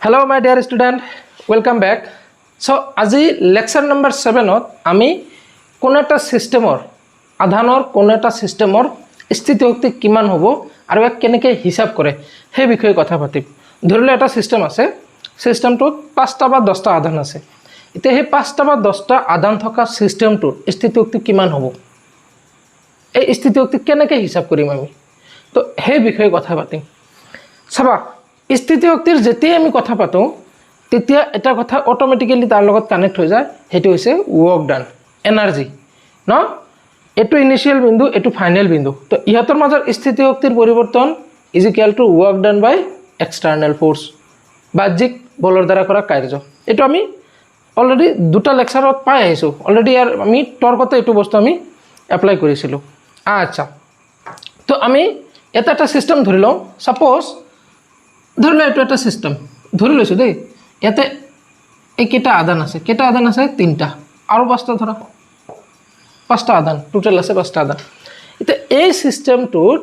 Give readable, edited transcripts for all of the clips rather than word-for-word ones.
Hello my dear student, welcome back. So আজি lecture number 7 আমি কোন এটা সিস্টেমৰ আধানৰ কোন এটা সিস্টেমৰ স্থিতিশক্তি কিমান হ'ব আৰু এক কেনেকৈ হিসাব কৰে সেই বিষয়ে কথা পাতিম। ধৰিলে এটা সিস্টেম আছে, সিস্টেমটোত 5টা বা 10টা আধান আছে। এতিয়া সেই 5টা বা 10টা আধান থকা সিস্টেমটোৰ স্থিতিশক্তি কিমান হ'ব, এই স্থিতিশক্তি কেনেকৈ হিসাব কৰিম আমি, তো সেই বিষয়ে কথা পাতিম। চাবা, স্থিতিশক্তিৰ যেতিয়া আমি কথা পাতোঁ তেতিয়া এটা কথা অটোমেটিক্যালি তাৰ লগত কানেক্ট হৈ যায়, সেইটো হৈছে ৱৰ্ক ডান, এনাৰ্জি ন। এইটো ইনিশিয়েল বিন্দু, এইটো ফাইনেল বিন্দু, তো ইহঁতৰ মাজৰ স্থিতিশক্তিৰ পৰিৱৰ্তন is equal to work done by external force, বাহ্যিক বলৰ দ্বাৰা কৰা কাৰ্য। এইটো আমি অলৰেডি দুটা লেকচাৰত পাই আহিছোঁ, অলৰেডি ইয়াৰ আমি তৰ্কতে এইটো বস্তু আমি এপ্লাই কৰিছিলোঁ। আচ্ছা, তো আমি এটা এটা চিষ্টেম ধৰি লওঁ। ছাপ'জ ধৰি লওঁ এইটো এটা চিষ্টেম ধৰি লৈছোঁ দেই। ইয়াতে এইকেইটা আধান আছে, কেইটা আধান আছে? 3টা, আৰু 5টা ধৰা, 5টা আধান টোটেল আছে, 5টা আধান। এতিয়া এই চিষ্টেমটোৰ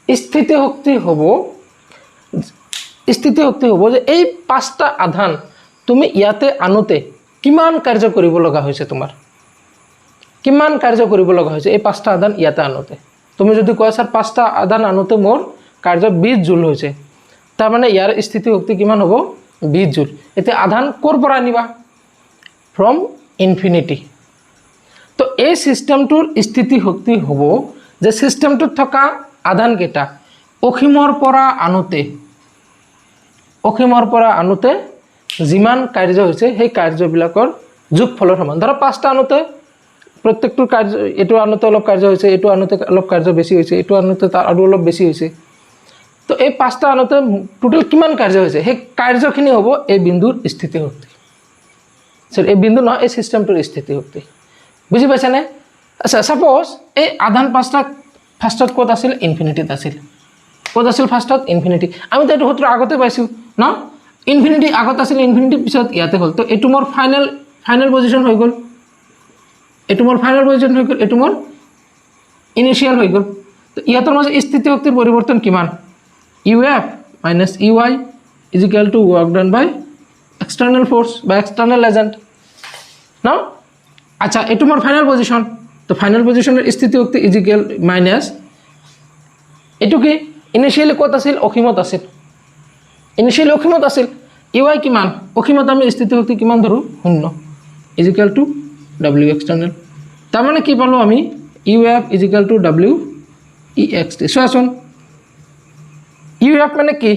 স্থিতিশক্তি হ'ব যে এই 5টা আধান তুমি ইয়াতে আনোতে কিমান কাৰ্য কৰিব লগা হৈছে, তোমাৰ কিমান কাৰ্য কৰিব লগা হৈছে এই 5টা আধান ইয়াতে আনোতে। তুমি যদি কোৱা ছাৰ 5টা আধান আনোতে মোৰ কাৰ্য 20 জুল হৈছে, তাৰমানে ইয়াৰ স্থিতিশক্তি কিমান হ'ব? 20 জুল। এতিয়া আধান ক'ৰ পৰা আনিবা? From infinity. তো এই চিষ্টেমটোৰ স্থিতিশক্তি হ'ব যে চিষ্টেমটোত থকা আধানকেইটা অসীমৰ পৰা আনোতে যিমান কাৰ্য হৈছে সেই কাৰ্যবিলাকৰ যোগফলৰ সমান। ধৰা 5টা আনোতে প্ৰত্যেকটোৰ কাৰ্য, এইটো আনোতে অলপ কাৰ্য হৈছে, এইটো আনোতে অলপ কাৰ্য বেছি হৈছে, এইটো আনোতে তাৰ আৰু অলপ বেছি হৈছে। তো এই 5টা আনোতে টোটেল কিমান কাৰ্য হৈছে, সেই কাৰ্যখিনি হ'ব এই বিন্দুৰ স্থিতিশক্তি। এই বিন্দু নহয়, এই চিষ্টেমটোৰ স্থিতিশক্তি। বুজি পাইছানে? আচ্ছা, ছাপ'জ এই আধান 5টা ফাৰ্ষ্টত ক'ত আছিল? ইনফিনিটিত আছিল। ক'ত আছিল ফাৰ্ষ্টত? ইনফিনিটি। আমিতো এইটো সূত্ৰ আগতে পাইছোঁ ন, ইনফিনিটি আগত আছিল, ইনফিনিটি পিছত ইয়াতে হ'ল। তো এইটো মোৰ ফাইনেল পজিশ্যন হৈ গ'ল, এইটো মোৰ ফাইনেল পজিশ্যন হৈ গ'ল, এইটো মোৰ ইনিচিয়েল হৈ গ'ল। তো ইহঁতৰ মাজত স্থিতিশক্তিৰ পৰিৱৰ্তন কিমান? UF minus EY is equal to work done by external force by external agent ন। আচ্ছা, এইটো মোৰ ফাইনেল পজিশ্যন, তো ফাইনেল পজিশ্যনৰ স্থিতিশক্তি ইজ ইকুৱেল মাইনাছ এইটো কি? ইনিচিয়েলি ক'ত আছিল? অসীমত আছিল, ইনিচিয়েলি অসীমত আছিল। EY কিমান? অসীমত আমি স্থিতিশক্তি কিমান ধৰোঁ? 0 is equal to W external. তাৰমানে কি পালোঁ আমি? UF is equal two WEXT। চোৱাচোন, UF মানে কি?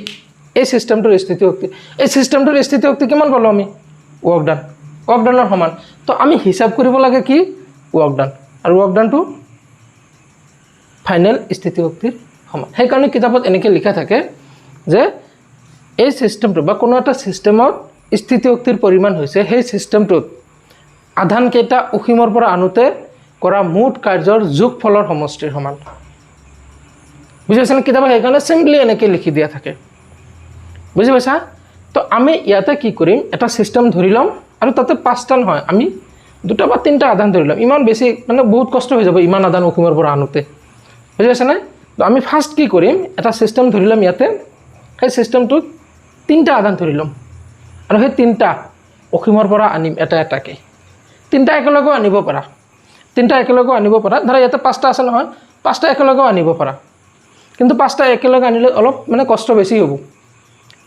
এই চিষ্টেমটোৰ স্থিতিশক্তি। এই চিষ্টেমটোৰ স্থিতিশক্তি কিমান পালোঁ আমি? ৱৰ্ক ডান, ৱৰ্ক ডানৰ সমান। তো আমি হিচাপ কৰিব লাগে কি? ৱৰ্ক ডান, আৰু ৱৰ্ক ডানটো ফাইনেল স্থিতিশক্তিৰ সমান। সেইকাৰণে কিতাপত এনেকৈ লিখা থাকে যে এই চিষ্টেমটো বা কোনো এটা চিষ্টেমত স্থিতিশক্তিৰ পৰিমাণ হৈছে সেই চিষ্টেমটোত আধানকেইটা অসীমৰ পৰা আনোতে কৰা মুঠ কাৰ্যৰ যোগফলৰ সমষ্টিৰ সমান। বুজি পাইছানে? কিতাপত সেইকাৰণে চিম্পলি এনেকৈ লিখি দিয়া থাকে। বুজি পাইছা? তো আমি ইয়াতে কি কৰিম, এটা চিষ্টেম ধৰি ল'ম, আৰু তাতে 5টা নহয়, আমি 2টা বা 3টা আধান ধৰি ল'ম। ইমান বেছি মানে বহুত কষ্ট হৈ যাব ইমান আধান অসীমৰ পৰা আনোতে। বুজি পাইছানে? তো আমি ফাৰ্ষ্ট কি কৰিম, এটা চিষ্টেম ধৰি ল'ম ইয়াতে, সেই চিষ্টেমটোত 3টা আধান ধৰি ল'ম, আৰু সেই 3টা অসীমৰ পৰা আনিম এটা এটাকৈ। 3টা একেলগেও আনিব পাৰা, 3টা একেলগেও আনিব পাৰা। ধৰা ইয়াতে 5টা আছে নহয়, 5টা একেলগেও আনিব পাৰা, কিন্তু 5টা একেলগে আনিলে অলপ মানে কষ্ট বেছি হ'ব।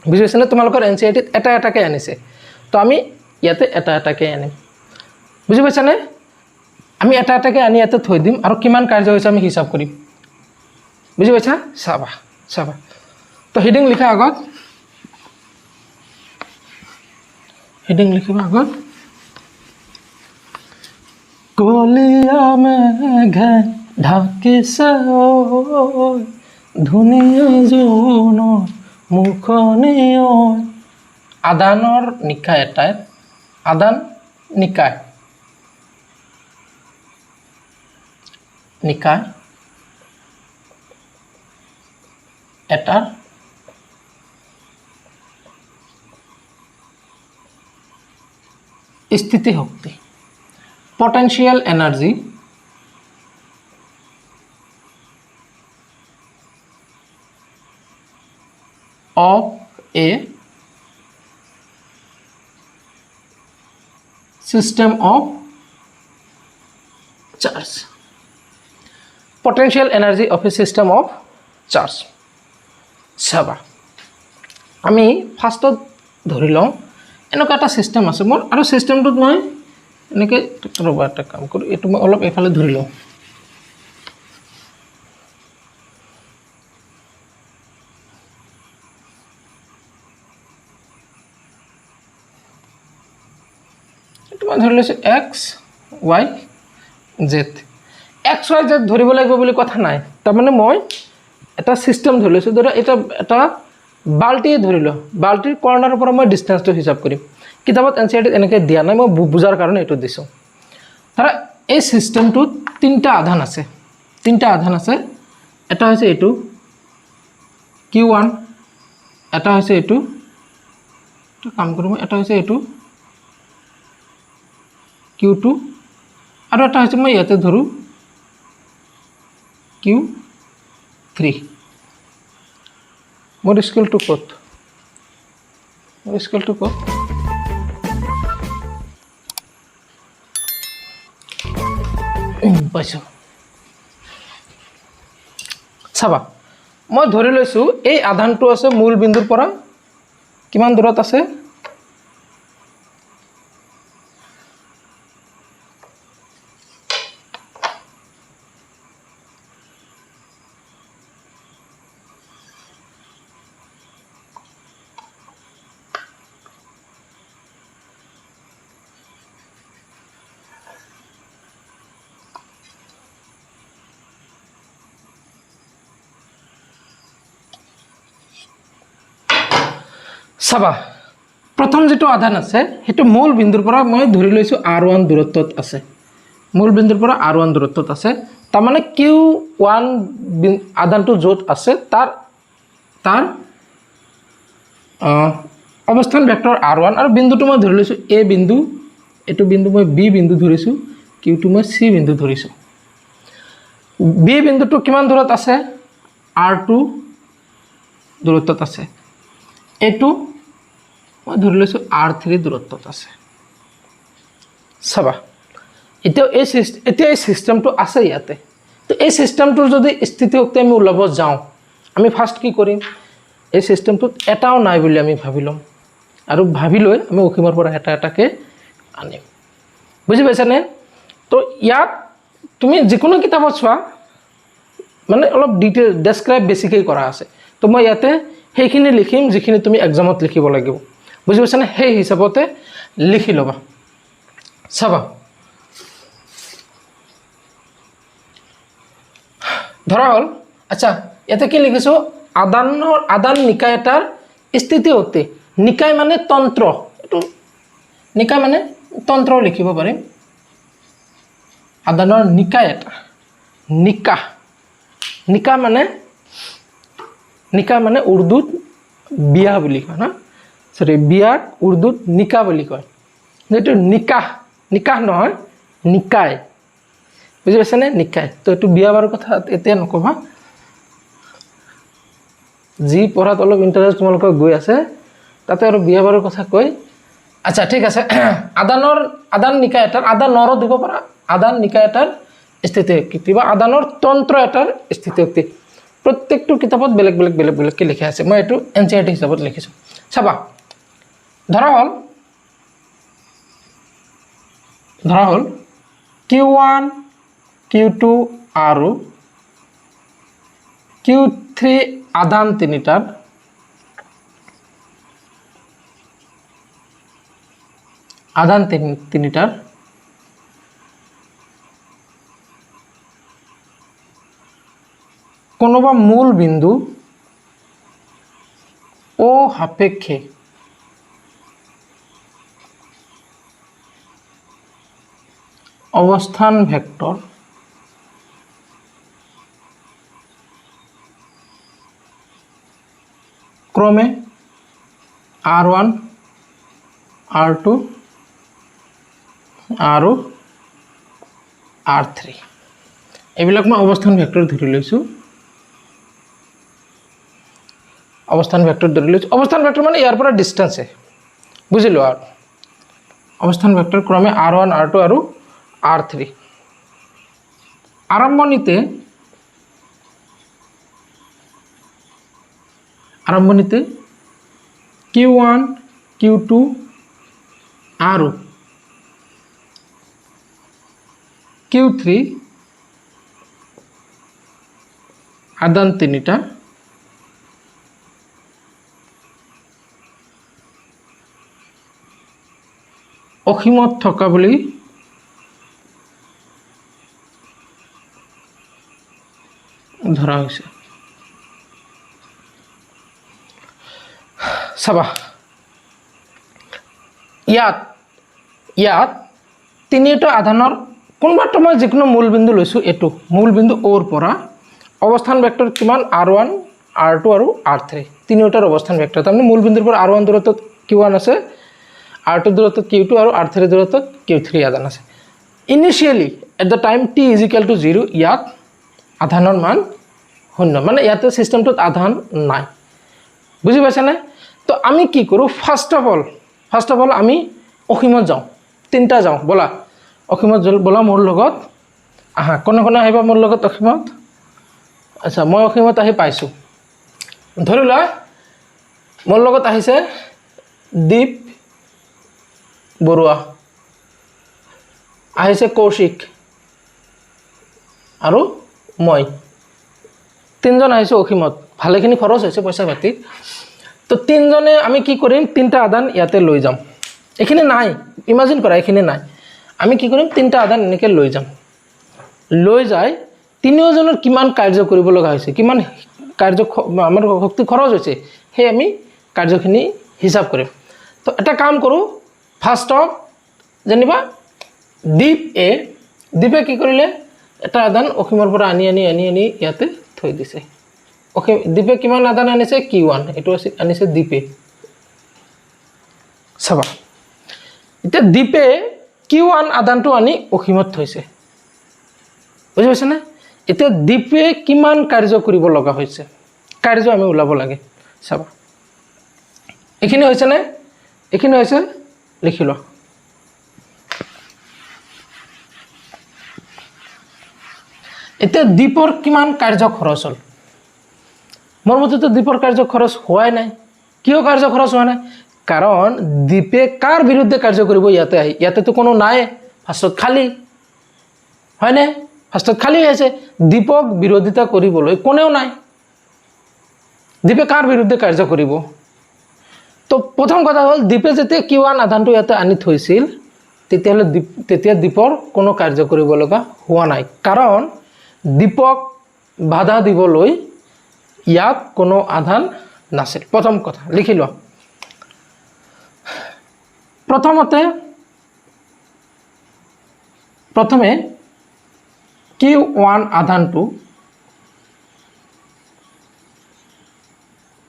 বুজি পাইছেনে? তোমালোকৰ NCERTত এটা এটাকৈ আনিছে, তো আমি ইয়াতে এটা এটাকৈ আনিম। বুজি পাইছানে? আমি এটা এটাকৈ আনি ইয়াতে থৈ দিম, আৰু কিমান কাৰ্য হৈছে আমি হিচাপ কৰিম। বুজি পাইছা? চাবা, তো হেডিং লিখা আগত, হেডিং লিখিব আগত, কলিয়া মেঘে ঢাকিছে ধুনীয়া জোনৰ মুখনি। আদানৰ নিকায় এটাই, আদান নিকায় এটাৰ স্থিতিশক্তি, potential energy of a system of charge, potential energy of a system of charge. চাবা আমি ফাৰ্ষ্টত ধৰি লওঁ এনেকুৱা এটা চিষ্টেম আছে মোৰ আৰু চিষ্টেমটোত মই এনেকৈ ৰ'বা এটা কাম কৰোঁ এইটো মই অলপ এইফালে ধৰি লওঁ এইটো মই ধৰি লৈছোঁ x Y Z x Y Z ধৰিব লাগিব বুলি কথা নাই তাৰমানে মই এটা চিষ্টেম ধৰি লৈছোঁ ধৰা এটা বাল্টিয়ে ধৰি লওঁ বাল্টিৰ কৰ্ণাৰৰ পৰা মই ডিষ্টেঞ্চটো হিচাপ কৰিম কিতাপত এনচিআৰটিত এনেকৈ দিয়া নাই মই বুজাৰ কাৰণে এইটো দিছোঁ ধৰা এই চিষ্টেমটোত তিনিটা আধান আছে এটা হৈছে এইটো Q1 এটা হৈছে এইটো কাম কৰিম এটা হৈছে এইটো Q2 আৰু এটা হৈছে মই ইয়াতে ধৰোঁ Q3 মোৰ স্কেলটো ক'ত পাইছোঁ চাবা মই ধৰি লৈছোঁ এই আধানটো আছে মূল বিন্দুৰ পৰা কিমান দূৰত আছে চাবা প্ৰথম যেটো আধান আছে হেতু মূল বিন্দুৰ পৰা মই ধৰি লৈছো r1 দূৰত্বত আছে মূল বিন্দুৰ পৰা r1 দূৰত্বত আছে তাৰ মানে q1 আধানটো যত আছে তাৰ অৱস্থান ভেক্টৰ r1 আৰু বিন্দুটো মই ধৰি লৈছো a বিন্দু এটো বিন্দু মই b বিন্দু ধৰিছো q2 মই c বিন্দু ধৰিছো b বিন্দুটো কিমান দূৰত আছে r2 দূৰত্বত আছে এটো মই ধৰি লৈছো r3 দূৰত্বত আছে চাবা এতিয়া এই সিস্টেমটো আছে ইয়াতে তো এই সিস্টেমটোৰ যদি স্থিতি শক্তি আমি উলাব যাও আমি ফাৰ্স্ট কি কৰিম এই সিস্টেমটোত এটাও নাই বুলি আমি ভাবিলম আৰু ভাবিলৈ আমি অখিমৰ পৰা এটাকে আনিম বুজি পাইছানে তো ইয়াত তুমি যিকোনো কিতাপত চোৱা মানে অলপ ডিটেইল ডেসক্ৰাইব বেছিকৈ কৰা আছে তো মই ইয়াতে সেইখিনি লিখিম যিখিনি তুমি এক্সামত লিখিব লাগিব বুজি পাইছানে সেই হিচাপতে লিখি লবা চাবা ধৰা হল আচ্ছা ইয়াতে কি লিখিছো আদান নিকায় এটাৰ স্থিতি শক্তি নিকায় মানে তন্ত্ৰ এটো নিকায় মানে তন্ত্ৰ লিখিব পাৰিম আদানৰ নিকায় এটা নিকা মানে উর্দুত বিয়া বুলি কয় না সরি বিয়াক উর্দুত নিকা বুলি কয় যেটো নিকাহ নহয় নিকায় বুজি পাইছানে নিকায় তো এটো বিয়া বাৰৰ কথা এতিয়া নকবা জি পঢ়াত অলপ ইন্টাৰেস্ট তোমালোক গৈ আছে তাতে আৰু বিয়া বাৰৰ কথা কই আচ্ছা ঠিক আছে আদান নিকায় এটাৰ আদানৰ দিব পৰা আদান নিকায় এটাৰ স্থিতি কিবা আদানৰ তন্ত্ৰ এটাৰ স্থিতি শক্তি প্রত্যেকটো কিতাপত বেলেগ কি লিখা আছে মই এটো এনচিআরটি হিচাপত লিখিছো চাবা ধৰা হল q1 q2 আৰু q3 আধান তিনিটাৰ কোনোবা মূল বিন্দু ও সাপেক্ষে অবস্থান ভেক্টৰ ক্ৰমে r1 r2 আৰু r3 এইবিলাক মই অবস্থান ভেক্টৰ ধৰি লৈছো অবস্থান ভেক্টৰ ধৰি লৈছো অবস্থান ভেক্টৰ মানে ইয়াৰ পৰা ডিসটেন্স বুজিলো আৰু অৱস্থান ভেক্টৰ ক্ৰমে R1 R2 আৰু R3 আৰম্ভণিতে Q1 Q2 আৰু Q3 আদান তিনিটা অসীমত থকা বুলি ধৰা হৈছে চাবা ইয়াত তিনিটা আধানৰ কোনবাটো মই যিকোনো মূল বিন্দু লৈছো এটো মূল বিন্দু ওৰ পৰা অৱস্থান ভেক্টৰ কিমান R1 R2 আৰু R3 তিনিটাৰ অৱস্থান ভেক্টৰ তাৰমানে মূল বিন্দুৰ পৰা R1 দূৰত্বত Q1 আছে R2 দূৰত্বত Q2 আৰু R3 দূৰত্বত Q3 আধান আছে initially at the time t = 0 ইয়াত আধানৰ মান 0 মানে ইয়াতে সিস্টেমটোত আধান নাই বুজি পাইছা না তো আমি কি কৰো ফার্স্ট অফ অল আমি অসীমত যাও তিনটা যাও বলা অসীমত বলা মোৰ লগত আহা কোন আহিবা মোৰ লগত অসীমত আচ্ছা মই অসীমত আহি পাইছো ধৰিলা মোৰ লগত আহিছে দীপ বৰুৱা আহিছে কৌশিক আৰু মই তিনজন আহিছে অসীমত ভালেখিনি খৰচ হৈছে পইচা পাতি তো তিনজনে আমি কি কৰিম তিনটা আদান ইয়াতে লৈ যাম এখানে নাই ইমাজিন কৰা এখানে নাই আমি কি কৰিম তিনটা আদান এনেকে লৈ যাম লৈ যায় তিনিওজনৰ কিমান কাৰ্য কৰিব লগা হৈছে কিমান কাৰ্য আমাৰ শক্তি খৰচ হৈছে হে আমি কাৰ্যখিনি হিসাব কৰিম তো এটা কাম কৰো ফাৰ্স্ট অফ জানিবা দীপে কি কৰিলে এটা আদান অসীমৰ পৰা আনি ইয়াতে থৈ দিছে ওকে দীপে কিমান আদান আনিছে Q1 এটো আনিছে দীপে চাবা এটা দীপে Q1 আদানটো আনি অসীমত থৈছে বুজি পাইছা না এটা দীপে কিমান কাৰ্য কৰিব লগা হৈছে কাৰ্য আমি উলাব লাগে চাবা এখিনি হৈছে না এখিনি হৈছে লিখি ল এটা দীপৰ কিমান কাৰ্য খৰচ হল মোৰ মতে তো দীপৰ কাৰ্য খৰচ হোৱাই নাই কিয় কাৰ্য খৰচ হোৱা নাই কাৰণ দীপে কাৰ বিৰুদ্ধে কাৰ্য কৰিব ইয়াতে তো কোনো নাই ফাৰ্স্টত খালি হয় না ফাৰ্স্টত খালি আছে দীপক বিৰোধিতা কৰিবলৈ কোনেও নাই দীপে কাৰ বিৰুদ্ধে কাৰ্য কৰিব তো প্ৰথম কথা হল দীপে যেতে Q1 আধানটো ইয়াতে আনি থৈছিল তেতিয়া দীপৰ কোনো কাৰ্য কৰিব লগা হোৱা নাই কাৰণ দীপক বাধা দিবলৈ ইয়াত কোনো আধান নাছিল প্ৰথম কথা লিখি ল প্ৰথমে Q1 আধানটো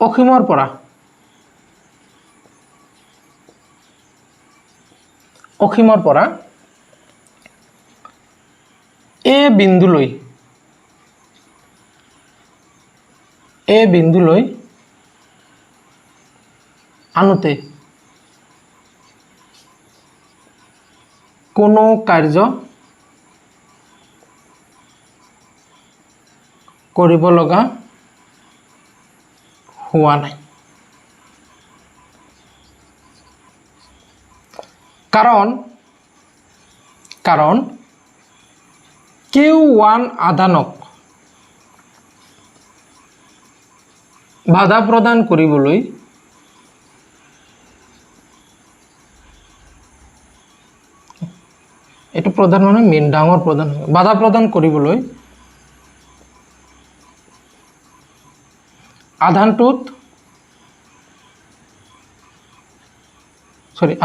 অসীমৰ পৰা এ বিন্দুলৈ আনোতে কোনো কাৰ্য কৰিব লগা হোৱা নাই কাৰণ Q1 আধানক বাধা প্ৰদান কৰিবলৈ এটো প্ৰধান মানে মেইন ডাঙৰ প্ৰধান বাধা প্ৰদান কৰিবলৈ আধানটোত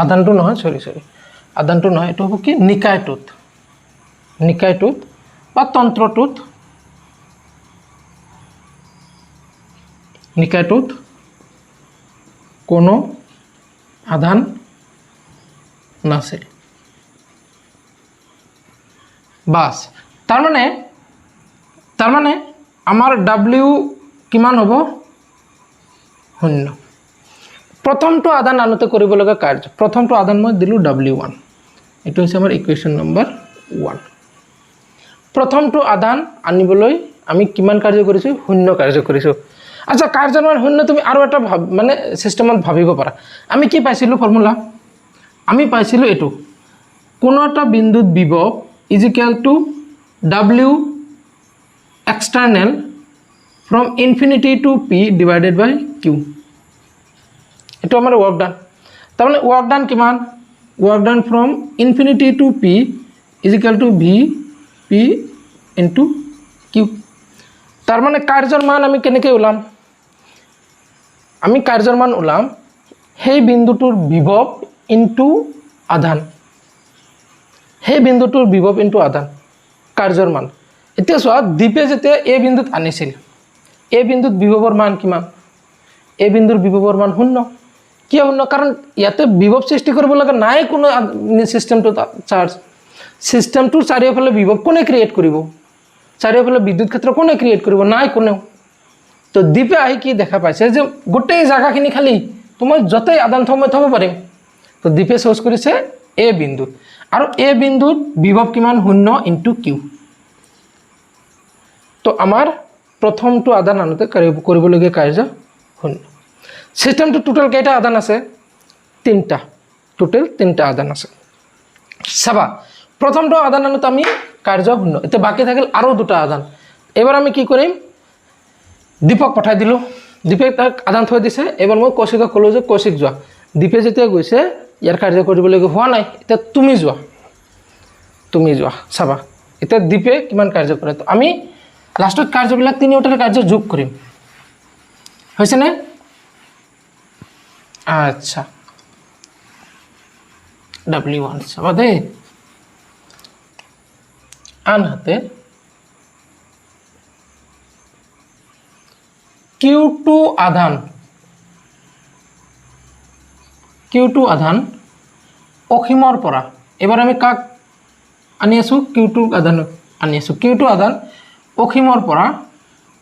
আধানটো নহয় আধানটো নহয় এটো হ'ব কি নিকায়টোত বা তন্ত্ৰটোত কোনো আধান নাছিল বাস তাৰ মানে আমাৰ W কিমান হ'ব 0 প্ৰথমটো আদান আনোতে কৰিব লগা কাৰ্য প্ৰথমটো আদান মই দিলোঁ W1 এইটো হৈছে আমাৰ ইকুৱেশ্যন নম্বৰ 1 প্ৰথমটো আদান আনিবলৈ আমি কিমান কাৰ্য কৰিছোঁ শূন্য কাৰ্য কৰিছোঁ আচ্ছা কাৰ্যৰ মান শূন্য তুমি আৰু এটা মানে সিস্টেমত ভাবিব পাৰা আমি কি পাইছিলোঁ ফৰ্মুলা আমি পাইছিলোঁ এটো কোনো এটা বিন্দুত বিভৱ is equal to W external from infinity to P divided by Q এটো আমাৰ ওয়ার্ক ডান তার মানে ওয়ার্ক ডান কিমান work done from infinity to P is equal to V P into Q তার মানে কাৰ্যৰ মান আমি কেনেকৈ ওলাম আমি কাৰ্যৰ মান ওলাম সেই বিন্দুটোৰ বিভৱ ইনটু আধান সেই বিন্দুটোৰ বিভৱ ইনটু আধান কাৰ্যৰ মান এতিয়া চোৱা দীপে যেতিয়া এই বিন্দুত আনিছিল এই বিন্দুত বিভৱৰ মান কিমান এই বিন্দুৰ বিভৱৰ মান শূন্য কিয় শূন্য কাৰণ ইয়াতে বিভৱ সৃষ্টি কৰিব লগা নাই কোনো সিস্টেমটো চাৰ্জ সিস্টেমটোৰ চাৰিওফালে বিভৱ কোনে ক্ৰিয়েট কৰিব চাৰিওফালে বিদ্যুৎ ক্ষেত্ৰ কোনে ক্ৰিয়েট কৰিব নাই কোনেও তো দীপে আহি কি দেখা পাইছে যে গোটেই জায়গাখিনি খালি তোমাৰ যতই আদান থব পাৰিম তো দীপে চুজ কৰিছে এ বিন্দুত আৰু এ বিন্দুত বিভৱ কিমান শূন্য ইনটু কিউ তো আমাৰ প্ৰথমটো আদান আনোতে কৰিবলগীয়া কাৰ্য শূন্য সিস্টেমটো টোটাল কেইটা আদান আছে তিনটা টোটাল তিনটা আদান আছে চাবা প্ৰথমটো আদান আনোতে আমি কাৰ্য শূন্য এতিয়া বাকি থাকিল আৰু দুটা আদান এবাৰ আমি কি কৰিম দীপক পঠাই দিলোঁ দীপে তাক আদান থৈ দিছে এবাৰ মই কৌশিকক ক'লোঁ যে কৌশিক যোৱা দীপে যেতিয়া গৈছে ইয়াৰ কাৰ্য কৰিবলগীয়া হোৱা নাই এতিয়া তুমি যোৱা চাবা এতিয়া দীপে কিমান কাৰ্য কৰে তো আমি লাষ্টত কাৰ্যবিলাক তিনিওটাৰ কাৰ্য যোগ কৰিম হৈছেনে আচ্ছা W1 চাবা দেই আনহাতে Q2 আধান অসীমৰ পৰা এবাৰ আমি কাক আনি আছো Q2 আধান আনি আছো Q2 আধান অসীমৰ পৰা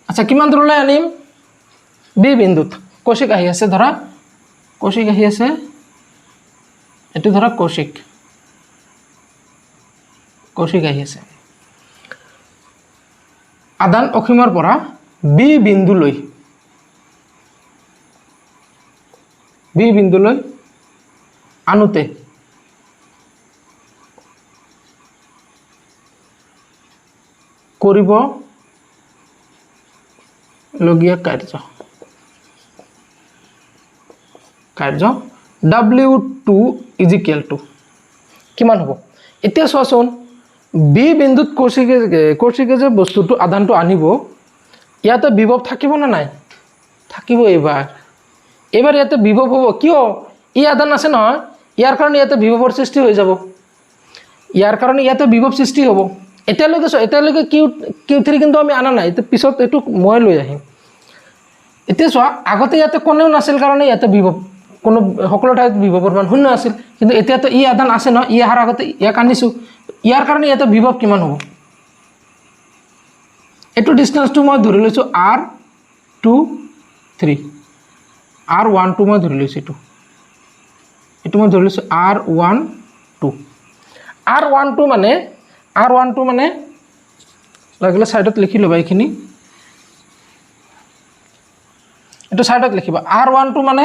আচ্ছা কিমান দূৰলৈ আনিম বি বিন্দুত কৌশিক আহি আছে ধৰা কৌশিক আহি আছে এটো ধৰা কৌশিক আহি আছে আদান অসীমৰ পৰা বি বিন্দুলৈ আনোতে কৰিব লগীয়া কাৰ্য W2 is equal to কিমান হ'ব এতিয়া চোৱাচোন বি বিন্দুত কৌশিকে যে বস্তুটো আদানটো আনিব ইয়াতে বিভৱ থাকিব না নাই থাকিব এবাৰ ইয়াতে বিভৱ হ'ব কিয় ই আদান আছে নহয় ইয়াৰ কাৰণে ইয়াতে বিভৱৰ সৃষ্টি হৈ যাব ইয়াৰ কাৰণে ইয়াতে বিভৱ সৃষ্টি হ'ব এতিয়ালৈকে Q3 কিন্তু আমি আনা নাই এতিয়া পিছত এইটো মই লৈ আহিম এতিয়া চোৱা আগতে ইয়াতে কোনেও নাছিল কাৰণে ইয়াতে বিভৱ কোনো সকলো ঠাইত বিভৱৰ মান শূন্য আছিল কিন্তু এতিয়াতো ই আদান আছে ন ই আহাৰ আগতে ইয়াক আনিছোঁ ইয়াৰ কাৰণে ইয়াতে বিভৱ কিমান হ'ব এইটো ডিষ্টেন্সটো মই ধৰি লৈছোঁ R23 R12 মই ধৰি লৈছোঁ এইটো মই ধৰি লৈছোঁ R12 মানে লাগিলে সাইডত লিখি ল'বা এইখিনি এইটো সাইডত লিখিবা R12 মানে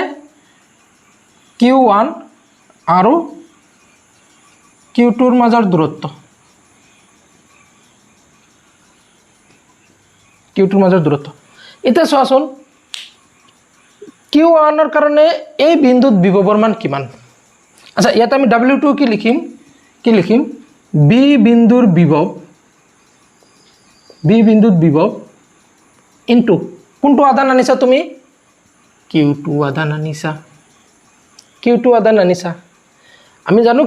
Q1 আৰু Q2 মাজৰ দূৰত্ব এতিয়া চোৱাচোন Q1 ৰ কাৰণে এই বিন্দুত বিভৱৰ মান কিমান আচ্ছা ইয়াতে আমি W2 কি লিখিম B বিন্দুৰ বিভৱ ইনটু কোনটো আদান আনিছা তুমি Q2 আদান আনিছা আমি জানো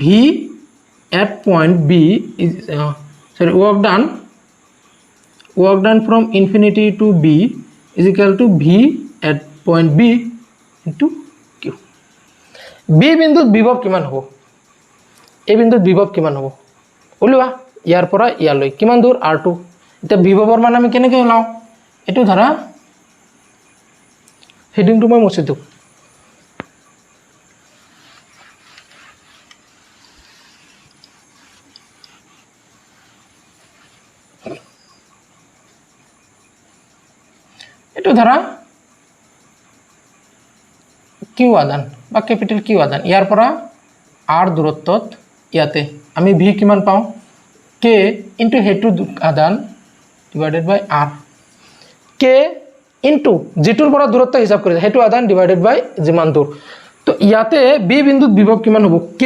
V at point B is work done from infinity to B is equal to V at point B into Q B বিন্দুত বিভৱ কিমান হ'ব এই বিন্দুত বিভৱ কিমান হ'ব ওলোৱা ইয়াৰ পৰা ইয়ালৈ কিমান দূৰ R2 এতিয়া বিভৱৰ মান আমি কেনেকৈ ওলাও এটো ধৰা হেডিংটো মই মুছি দিওঁ এইটো ধৰা কিউ আদান বা ক্যাপিটেল কিউ আদান ইয়াৰ পৰা r দূৰত্বত ইয়াতে আমি v কিমান পাওঁ k ইনটু হেতু আদান ডিভাইডেড বাই r k ইনটু যেটোৰ পৰা দূৰত্ব হিসাব কৰিছে হেতু আদান ডিভাইডেড বাই যিমান দূৰ তো ইয়াতে b বিন্দুত বিভব কিমান হ'ব k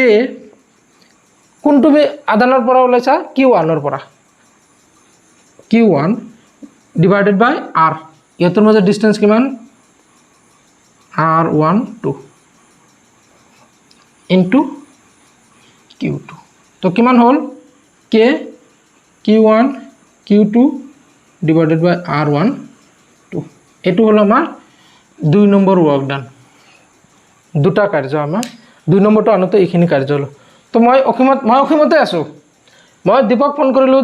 কোনটো আদানৰ পৰা ওলাইছা q1 ৰ পৰা q1 ডিভাইডেড বাই r ইয়াতৰ মাজৰ ডিসটেন্স কিমান r12 into q2 তো কিমান হল k q1 q2 divided by r12 এটো হল আমাৰ 2 নম্বৰ ওয়াৰ্ক ডান দুটা কাৰ্য আমাৰ 2 নম্বৰটো আনতে এইখিনি কাৰ্য হল তো মই অখিমতে আছো মই দীপক ফোন কৰিলো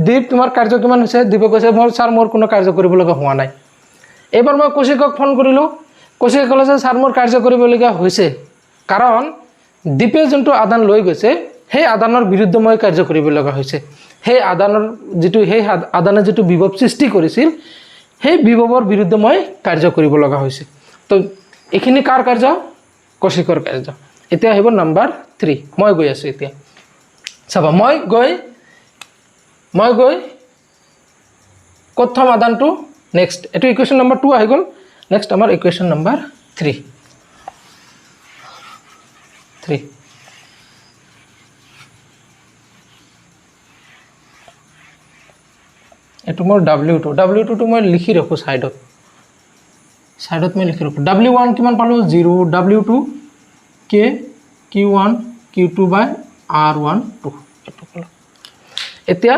দীপ তোমাৰ কাৰ্য কিমান হৈছে দীপক কৈছে মোৰ স্যাৰ মোৰ কোনো কাৰ্য কৰিব লগা হোৱা নাই এবাৰ মই কৌশিকক ফোন কৰিলো কৌশিক কলে যে স্যাৰ মোৰ কাৰ্য কৰিব লগা হৈছে কাৰণ দীপে যোনটো আদান লৈ গৈছে সেই আদানৰ বিৰুদ্ধে মই কাৰ্য কৰিব লগা হৈছে সেই আদানৰ যেটো সেই আদানে যেটো বিভব সৃষ্টি কৰিছিল সেই বিভবৰ বিৰুদ্ধে মই কাৰ্য কৰিব লগা হৈছে তো এখিনি কাৰ কাৰ্য কৌশিকৰ কাৰ্য এতিয়া আহিব নাম্বাৰ 3 মই গৈ আছো এতিয়া চাবা মই গৈ প্ৰথম আদানটো নেক্সট এটো ইকুৱেশ্যন নাম্বাৰ 2 আহি গল নেক্সট আমাৰ ইকুৱেশ্যন নাম্বাৰ 3 এটো মোৰ w2 তো মই লিখি ৰাখো সাইডত মই লিখি ৰাখো w1 কিমান পালো 0 w2 k q1 q2 by r12 এটো পালো এতিয়া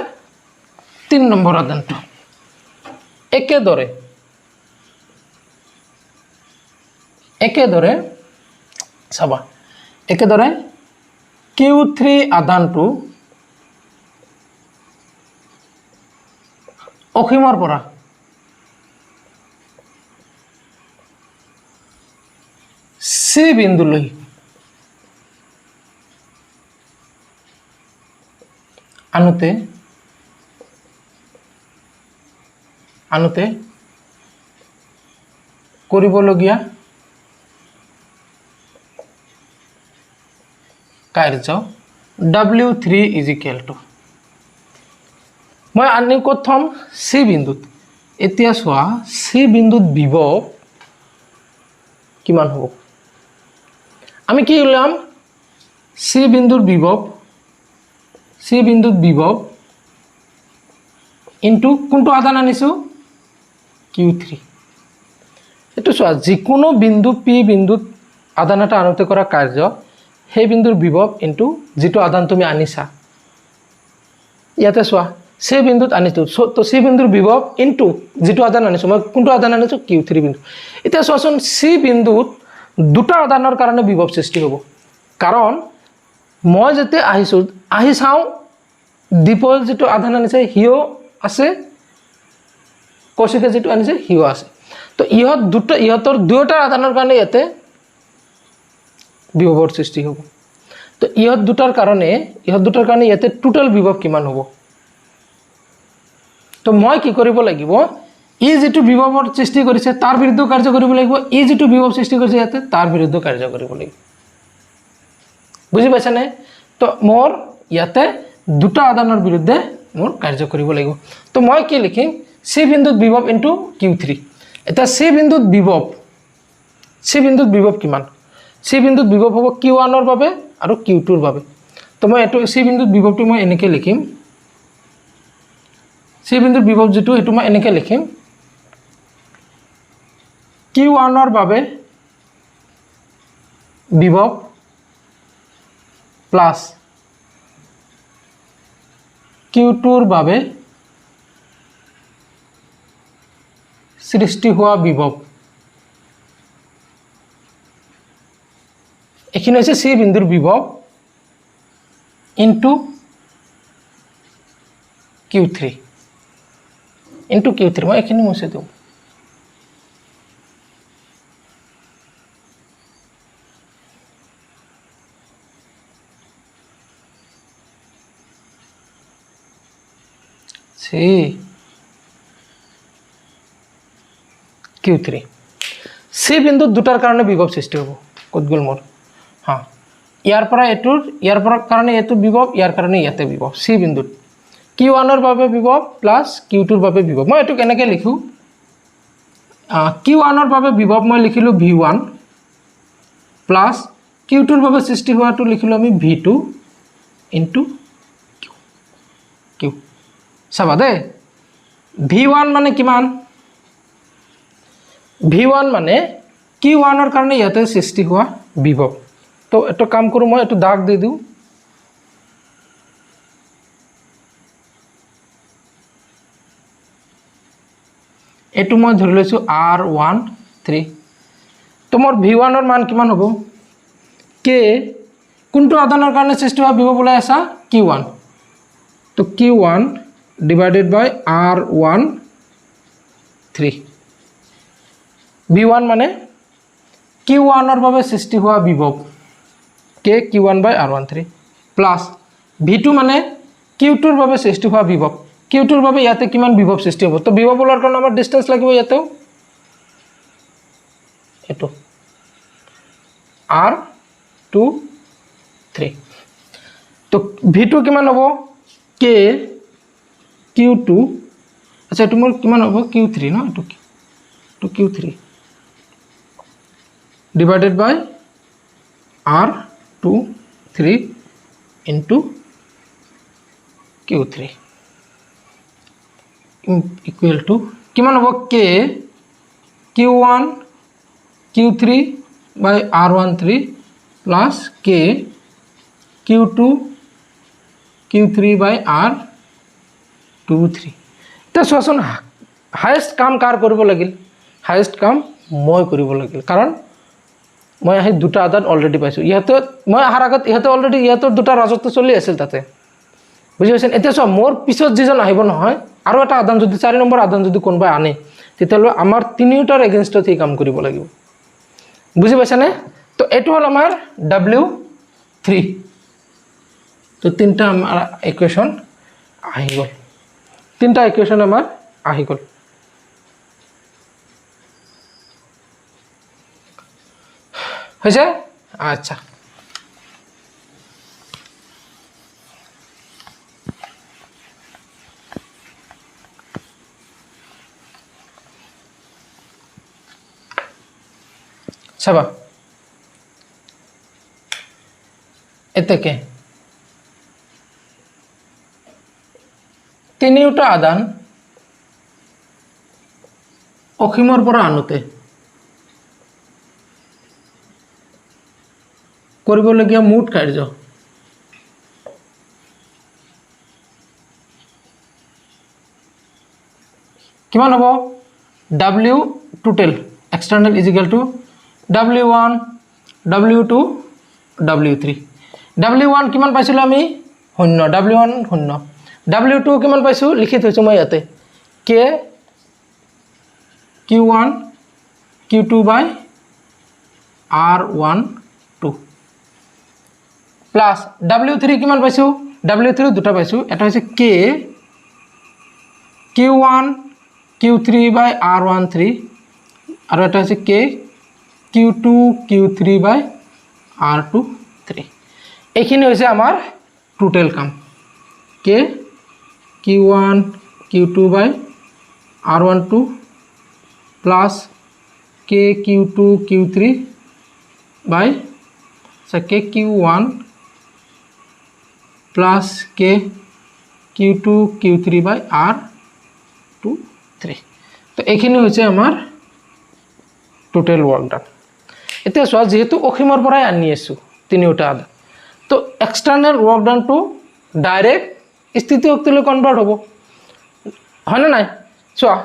3 নম্বৰ আদানটো একেদৰে চাবা একেদৰে q3 আদানটো অখিমৰ পৰা c বিন্দুলৈ আনুতে কৰিবলগীয়া কাৰ্য w3 is equal to মই আনি প্ৰথম c বিন্দুত এতিয়া সোয়া c বিন্দুত বিভব কিমান হ'ব আমি কি উলাম c বিন্দুৰ বিভব ইনটু কোনটো আদান আনিছো q3 এটো সোয়া যিকোনো বিন্দু p বিন্দুত আদান এটা আনতে কৰা কাৰ্য সেই বিন্দুৰ বিভব ইনটু যেটো আদান তুমি আনিছা ইয়াতে সোয়া সে বিন্দুত আনিছো তো সি বিন্দুৰ বিভব ইনটু যেটো আদান আনিছো মই কোনটো আদান আনিছো q3 বিন্দু এতিয়া সোয়াচোন সি বিন্দুত দুটা আদানৰ কাৰণে বিভব সৃষ্টি হ'ব কাৰণ মই যেতে আহি চাও দীপল যেটো আদান আনিছে হিও আছে কৌশিকে যেটো আনিছে হিও আছে তো ইহতৰ দুটা আদানৰ কাৰণে ইয়াতে বিভবৰ সৃষ্টি হ'ব তো ইহত দুটাৰ কাৰণে ইয়াতে টোটাল বিভব কিমান হ'ব তো মই কি কৰিব লাগিব ই যেটো বিভবৰ সৃষ্টি কৰিছে তাৰ বিৰুদ্ধে কাৰ্য কৰিব লাগিব ই যেটো বিভব সৃষ্টি কৰিছে ইয়াতে তাৰ বিৰুদ্ধে কাৰ্য কৰিব লাগিব বুজি পাইছা নে তো মোৰ ইয়াতে দুটা আদানৰ বিৰুদ্ধে মোৰ কাৰ্য কৰিব লাগিব তো মই কি লিখিম c বিন্দুত বিভব ইনটু q3 এটা c বিন্দুত বিভব কিমান c বিন্দুত বিভব হ'ব q1 ৰ বাবে আৰু q2 ৰ বাবে তো মই এটো c বিন্দুত বিভবটো মই এনেকে লিখিম c বিন্দুৰ বিভব যেটো এটো মই এনেকে লিখিম q1 ৰ বাবে বিভব প্লাস q2 ৰ বাবে সৃষ্টি হোৱা বিভব এখিনি হৈছে c বিন্দুৰ বিভব ইনটু q3 মই এখিনি মুছে দিওঁ C Q3 C বিন্দু দুটাৰ কাৰণে বিভৱ সৃষ্টি হ'ব কত গল মোৰ হ্যাঁ ইয়াৰ পৰা কাৰণে এটো বিভৱ ইয়াৰ কাৰণে ইয়াতে বিভৱ C বিন্দুত Q1 ৰ বাবে বিভৱ প্লাস Q2 ৰ বাবে বিভৱ মই এটো কেনেকৈ লিখো Q1 ৰ বাবে বিভৱ মই লিখিলো V1 প্লাস Q2 ৰ বাবে সৃষ্টি হোৱাটো লিখিলো আমি V2 into Q চাবা দে V1 মানে কিমান V1 মানে Q1 ৰ কাৰণে ইয়াতে সৃষ্টি হোৱা বিভৱ তো এটো কাম কৰো মই এটো দাগ দি দিও এটো মই ধৰি লৈছো R13 তোমাৰ V1 ৰ মান কিমান হ'ব K কোনটো আধানৰ কাৰণে সৃষ্টি হোৱা বিভৱ ওলাই আছে Q1 তো Q1 divided by R13 V1 মানে Q1 ৰ বাবে সৃষ্টি হোৱা বিভৱ K Q1 by R13 plus V2 মানে Q2 ৰ বাবে সৃষ্টি হোৱা বিভৱ Q2 ৰ বাবে ইয়াতে কিমান বিভৱ সৃষ্টি হ'ব তো বিভৱ ওলাৰ কাৰণে আমাৰ ডিসটেন্স লাগিব ইয়াতে এটো R23 তো V2 কিমান হ'ব K Q2 আচ্ছা এটো মোৰ কিমান হ'ব Q3 ন এটো Q3 divided by R23 into Q3 equal to কিমান হ'ব K Q1 Q3 by R13 plus K Q2 Q3 by R23 তো সোচোন হাইয়েস্ট কাম কাৰ কৰিব লাগিল হাইয়েস্ট কাম মই কৰিব লাগিল কাৰণ মই আহি দুটা আদান অলৰেডি পাইছো ইহতে মই আহাৰ আগত ইহতে অলৰেডি ইহতৰ দুটা ৰাজত্ব চলি আছিল তাতে বুজি পাইছেন এতিয়া সব মোৰ পিছত যিজন আহিব নহয় আৰু এটা আদান যদি 4 নম্বৰ আদান যদি কোনবাই আনে তেতিয়ালৈ আমাৰ তিনিটাৰ এগেইনষ্টত এই কাম কৰিব লাগিব বুজি পাইছানে তো এটো হল আমাৰ W3 তো তিনটা আমাৰ ইকুৱেশ্যন আহি গল তিনটা ইকুৱেশ্যন আমাৰ আহি গল হৈছে আচ্ছা চাবা এতেকে তিনিটা আদান অসীমৰ পৰা আনোতে কৰিবলগীয়া মুঠ কাৰ্য কিমান হ'ব W total external is equal to W1 W2 W3 W1 কিমান পাইছিলো আমি 0 W1 0 W2 কিমান পাইছো লিখি থৈছো মই ইয়াতে K Q1 Q2 by R12 plus W3 কিমান পাইছো W3 দুটা পাইছো এটা হৈছে K Q1 Q3 by R13 আৰু এটা হৈছে K Q2 Q3 by R23 এইখিনি হৈছে আমাৰ টোটাল কাম K Q1 Q2 by R12 plus K Q2 Q3 by K Q1 plus K Q2 Q3 by R23 তো এইখিনি হৈছে আমাৰ টোটাল ওয়াৰ্ক ডান এতিয়া সোয়া যেহেতু অসীমৰ পৰাই আনি আছো তিনিটা আদা তো external work done to direct স্থিতি শক্তিলৈ কনভার্ট হ'ব হয় না নাই সোয়া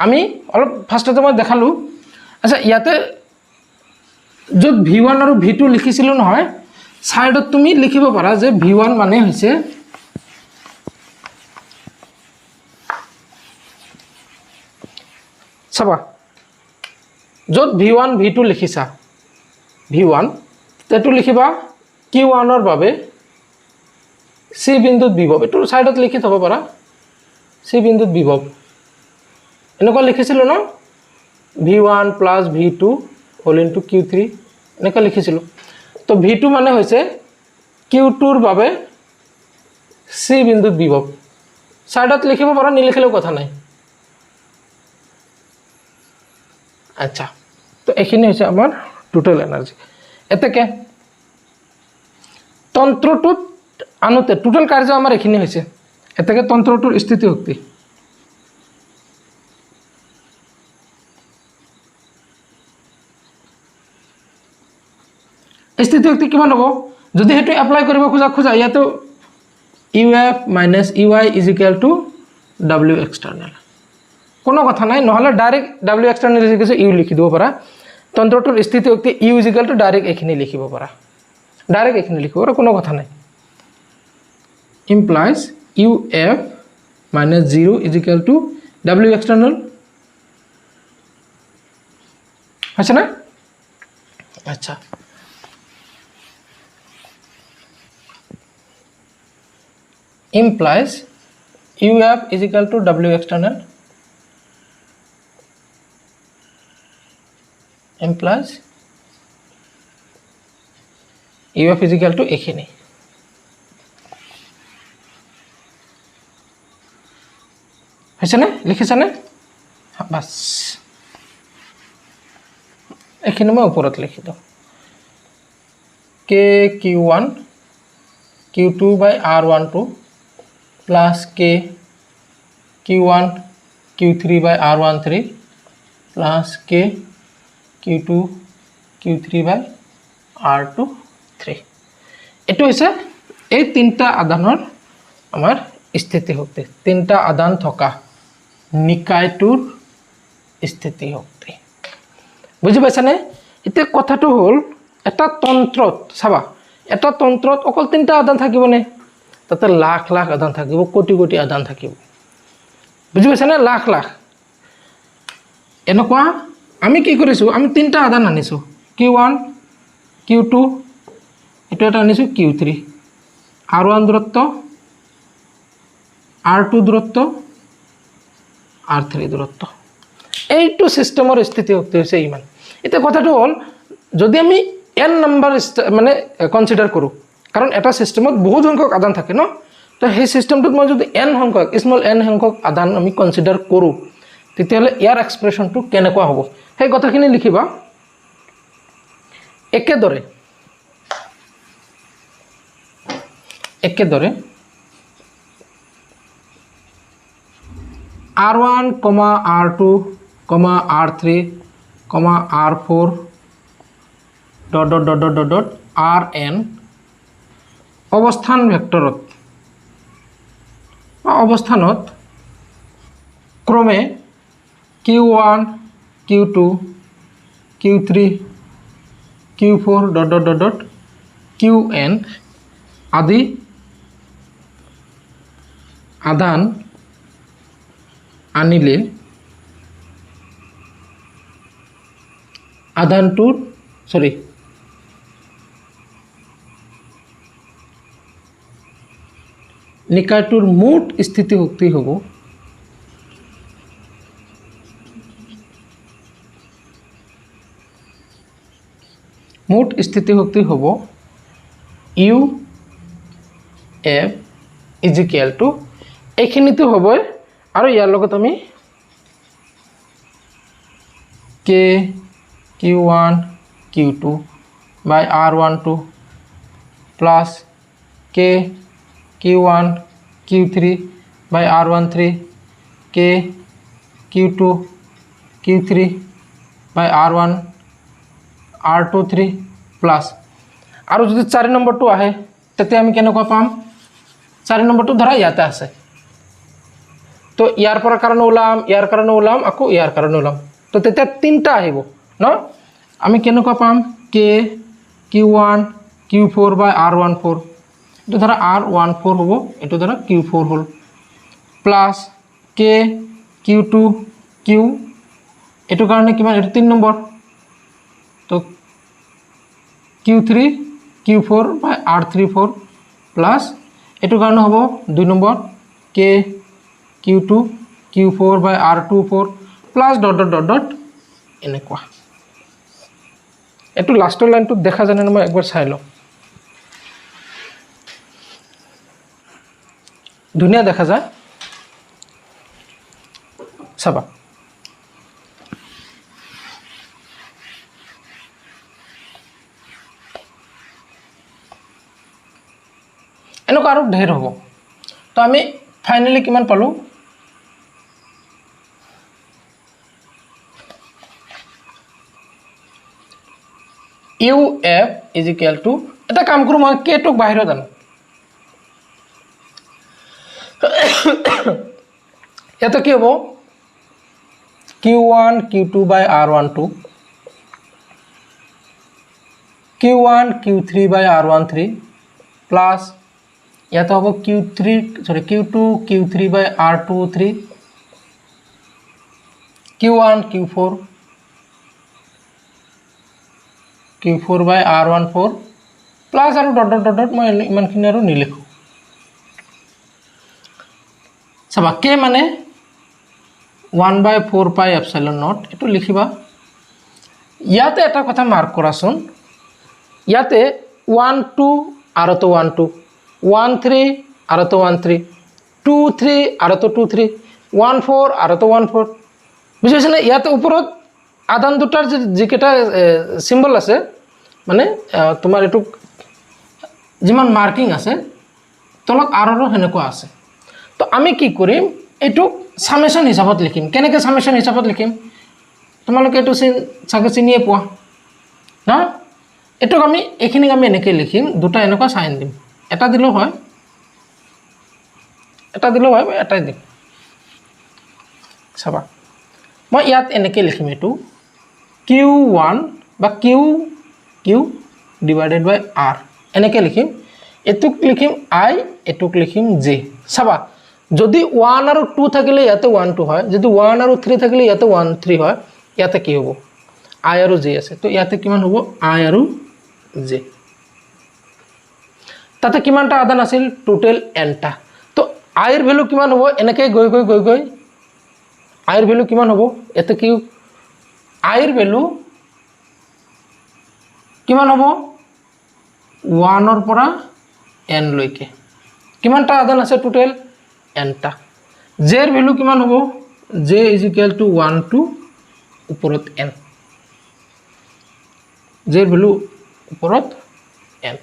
আমি অলপ ফার্স্টতে মই দেখালো আচ্ছা ইয়াতে যত V1 আৰু V2 লিখিছিলো নহয় সাইডত তুমি লিখিব পাৰা যে V1 মানে হৈছে চাবা যত V1 V2 লিখিছা V1 তেটো লিখিবা Q1 ৰ বাবে C বিন্দুত বিভৱ এটো সাইডত লিখি থব পাৰা চি বিন্দুত বিভৱ এনেকুৱা লিখিছিলোঁ ন v1 plus v2 whole into q3 এনেকুৱা লিখিছিলোঁ তো v2 মানে হৈছে q2ৰ বাবে চি বিন্দুত বিভৱ সাইডত লিখিব পাৰা নিলিখিলেও কথা নাই আচ্ছা তো এইখিনি হৈছে আমাৰ টোটাল এনাৰ্জি এতেকে তন্ত্ৰটোত আনোতে টোটাল কাৰ্য আমাৰ এইখিনি হৈছে এতেকে তন্ত্ৰটোৰ স্থিতি শক্তি স্থিতি শক্তি কিমান হ'ব যদি হেতু এপ্লাই কৰিব খোজা ইয়াতো uf minus ey is equal to w external কোনো কথা নাই নহলে ডাইরেক্ট w external লিখিছে u লিখি দিব পাৰা তন্ত্ৰটোৰ স্থিতি শক্তি u is equal to direct এখিনি লিখিব পাৰা ডাইৰেক্ট এখিনি লিখিব পাৰা কোনো কথা নাই implies uf minus 0 is equal to w external আছে না আচ্ছা implies uf is equal to w external implies uf is equal to এখিনি হৈছে না লিখিছা না বাস এখিনি মই ওপৰত লিখি দাও k q1 q2 by r12 plus k q1 q3 by r13 plus k q2 q3 by r23 এটো হৈছে এই তিনটা আধানৰ আমাৰ স্থিতি শক্তি তিনটা আধান থকা নিকায়টোৰ স্থিতি শক্তি বুজি পাইছানে এতে কথাটো হল এটা তন্ত্ৰত চাবা এটা তন্ত্ৰত অকল তিনটা আধান থাকিবনে তাতে লাখ লাখ আধান থাকিব কোটি কোটি আধান থাকিব বুজি পাইছানে লাখ লাখ এনেকুৱা আমি কি কৰিছো আমি তিনটা আধান আনিছো q1 q2 এটা আনিছো q3 r1 দূৰত্ব r2 দূৰত্ব r3 দূৰত্ব এইটো সিস্টেমৰ স্থিতি শক্তি হৈছে ইমান এটা কথাটো হল যদি আমি n নাম্বাৰ মানে কনসিডাৰ কৰো কাৰণ এটা সিস্টেমত বহুত সংখ্যক আধান থাকে ন তো সেই সিস্টেমটোত মই যদি n সংখ্যক স্মল n সংখ্যক আধান আমি কনসিডাৰ কৰো তেতিয়ালে ইয়াৰ এক্সপ্ৰেশনটো কেনেকুৱা হ'ব সেই কথাখিনি লিখিবা একেদৰে r1, r2, r3, r4 rn অবস্থান ভেক্টৰত অবস্থানত ক্ৰমে q1 q2 q3 q4 qn আদি আধান আনিলে আধানটোৰ নিকায়টোৰ মুঠ স্থিতি শক্তি হ'ব মুঠ স্থিতি শক্তি হ'ব u f is equal to এইখিনিতো হ'ব আৰু ইয়াৰ লগত আমি k q1 q2 by r12 plus k q1 q3 by r13 k q2 q3 by r1 r23 plus আৰু যদি 4 নম্বৰটো আহে তেতে আমি কেনেকুৱা পাম 4 নম্বৰটো ধৰা ইয়াতে আছে তো ইয়াৰ পৰা কাৰণ ওলাম আকৌ ইয়াৰ কাৰণে ওলাম তো তেতিয়া তিনটা আহিব ন আমি কেনেকুৱা পাম k q1 q4 by r14 এটো ধৰা r14 হ'ব এটো ধৰা q4 হল প্লাস k q2 q এটো কাৰণে কিমান এটো 3 নম্বৰ তো q3 q4 by r34 plus এটো কাৰণে হ'ব 2 number k Q2 Q4 by R24 plus dot dot dot dot এনেকুৱা এটো লাস্টৰ লাইনটো দেখা জানে না মই একবাৰ চাই লওঁ ধুনিয়া দেখা যায় চাবা এনেকুৱা আৰু ঢেৰ হ'ব তো আমি ফাইনালি কিমান পালো UF is equal to এটা কাম কৰো মই k টক বাহিৰত আনো এটা কি হ'ব Q1 Q2 by R12 Q1 Q3 by R13 plus ইয়াতে হ'ব Q2 Q3 by R23 Q1 Q4 by R14 plus আৰু ডট ডট ডট মই ইমানখিনি আৰু নিলিখো চাবা k মানে 1/4 pi epsilon naught এটো লিখিবা ইয়াতে এটা কথা মার্ক কৰাচোন ইয়াতে 1 2 আৰু তো 1 2 1 3 আৰু তো 1 3 2 3 আৰু তো 2 3 1 4 আৰু তো 1 4 বুঝিছে না ইয়াতে ওপৰত আদান দুটাৰ যে কেটা সিম্বল আছে মানে তোমাৰ এটো যিমান মাৰ্কিং আছে তলত আৰৰো হেনেকুৱা আছে তো আমি কি কৰিম এটো সামেশন হিসাবত লিখিম কেনেকৈ সামেশন হিসাবত লিখিম তোমালোকে এটো চাগে চিনিয়ে পোৱা না এটো আমি এখিনি আমি এনেকৈ লিখিম দুটা এনেকুৱা সাইন দিম এটা দিলো হয় এটাই দিম চাবা মই ইয়াত এনেকৈ লিখিম এটো Q1 বা Q divided by R এনেকৈ লিখিম এটুক লিখিম I এটুক লিখিম J চাবা যদি 1 আৰু 2 থাকিলে ইয়াতে 1 2 হয় যদি 1 আৰু 3 থাকিলে ইয়াতে 1 3 হয় ইয়াতে কি হ'ব I আৰু J আছে তো ইয়াতে কিমান হ'ব I আৰু J তাতে কিমানটা আদান আছিল টোটাল n টা তো I এর ভ্যালু কিমান হ'ব এনেকৈ গৈ I এর ভ্যালু কিমান হ'ব এতে কি I এর ভ্যালু কিমান হ'ব 1 ৰ পৰা n লৈকে কিমানটা আদান আছে টোটাল n টা j এর ভ্যালু কিমান হ'ব j is equal to 1 to উপৰত n j এৰ ভ্যালু উপৰত n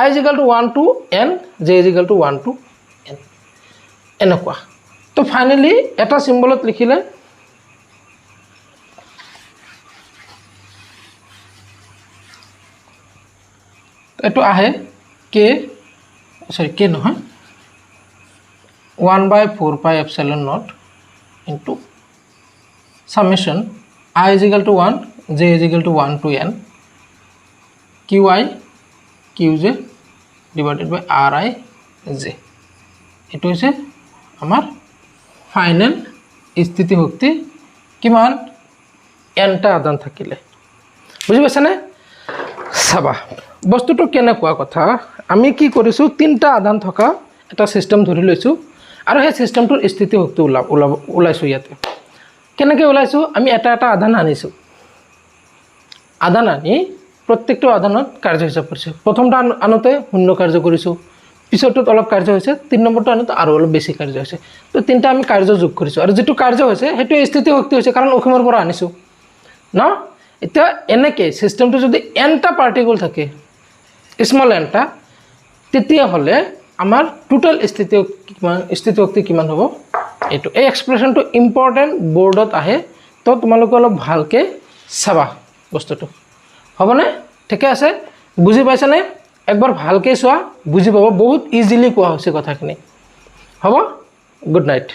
I is equal to 1 to n j is equal to 1 to n এনেকুৱা তো ফাইনালি এটা সিম্বলত লিখিলে এটো আহে k নহয় 1/4 pi epsilon naught into summation I is equal to 1 j is equal to 1 to n qi qj divided by ri j এটো হৈছে আমাৰ ফাইনাল স্থিতি শক্তি কিমান n টা আদান থাকিলে বুজি পাইছা নে চাবা বস্তুটো কেনেকুৱা কথা আমি কি কৰিছো তিনটা আদান থকা এটা সিস্টেম ধৰি লৈছো আৰু সেই সিস্টেমটোৰ স্থিতি শক্তি ওলাইছো ইয়াতে কেনেকৈ ওলাইছো আমি এটা আদান আনিছো আদান আনি প্ৰত্যেকটো আদানত কাৰ্য হিচাপ কৰিছো প্ৰথমটা আনতে শূন্য কাৰ্য কৰিছো পিছৰটোত অলপ কাৰ্য হৈছে 3 নম্বৰটো আনতে আৰু অলপ বেছি কাৰ্য হৈছে তো তিনটা আমি কাৰ্য যোগ কৰিছো আৰু যেটো কাৰ্য হৈছে হেতু স্থিতি শক্তি হৈছে কাৰণ অসীমৰ পৰা আনিছো না এটা এনেকৈ সিস্টেমটো যদি n টা পাৰ্টিকল থাকে স্মল n টা তেতিয়া হলে আমাৰ টোটাল স্থিতি শক্তি কিমান হ'ব এটো এই এক্সপ্ৰেশনটো ইম্পৰ্টেন্ট বোৰ্ডত আহে তো তোমালোকে অলপ ভালকে চাবা বস্তুটো হবনে ঠিক আছে বুজি পাইছানে একবাৰ ভালকে চোৱা বুজি পাব বহুত ইজিলি কোৱা হৈছে কথাখিনি হ'ব গুড নাইট